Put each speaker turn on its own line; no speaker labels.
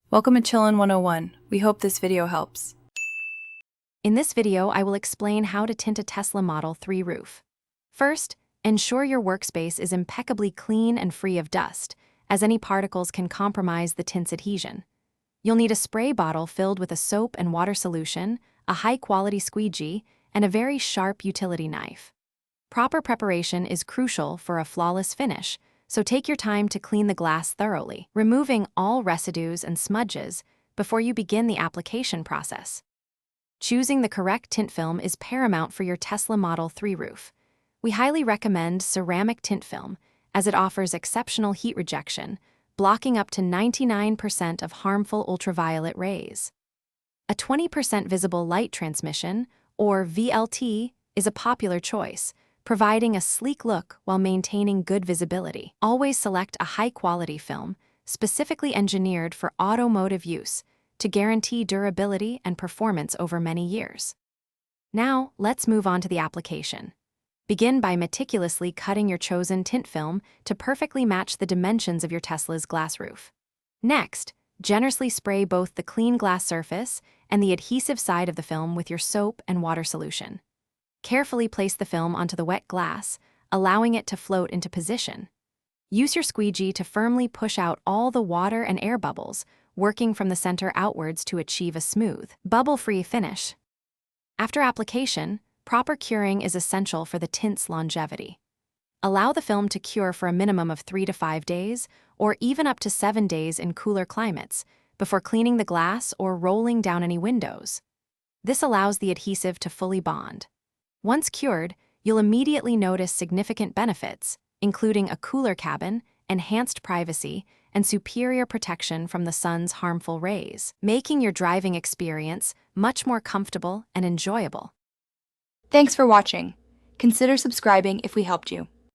Welcome to Chillin' 101. We hope this video helps.
In this video, I will explain how to tint a Tesla Model 3 roof. First, ensure your workspace is impeccably clean and free of dust, as any particles can compromise the tint's adhesion. You'll need a spray bottle filled with a soap and water solution, a high-quality squeegee, and a very sharp utility knife. Proper preparation is crucial for a flawless finish, so take your time to clean the glass thoroughly, removing all residues and smudges before you begin the application process. Choosing the correct tint film is paramount for your Tesla Model 3 roof. We highly recommend ceramic tint film, as it offers exceptional heat rejection, blocking up to 99% of harmful ultraviolet rays. A 20% visible light transmission, or VLT, is a popular choice, providing a sleek look while maintaining good visibility. Always select a high-quality film, specifically engineered for automotive use, to guarantee durability and performance over many years. Now, let's move on to the application. Begin by meticulously cutting your chosen tint film to perfectly match the dimensions of your Tesla's glass roof. Next, generously spray both the clean glass surface and the adhesive side of the film with your soap and water solution. Carefully place the film onto the wet glass, allowing it to float into position. Use your squeegee to firmly push out all the water and air bubbles, working from the center outwards to achieve a smooth, bubble-free finish. After application, proper curing is essential for the tint's longevity. Allow the film to cure for a minimum of 3 to 5 days, or even up to 7 days in cooler climates, before cleaning the glass or rolling down any windows. This allows the adhesive to fully bond. Once cured, you'll immediately notice significant benefits, including a cooler cabin, enhanced privacy, and superior protection from the sun's harmful rays, making your driving experience much more comfortable and enjoyable.
Thanks for watching. Consider subscribing if we helped you.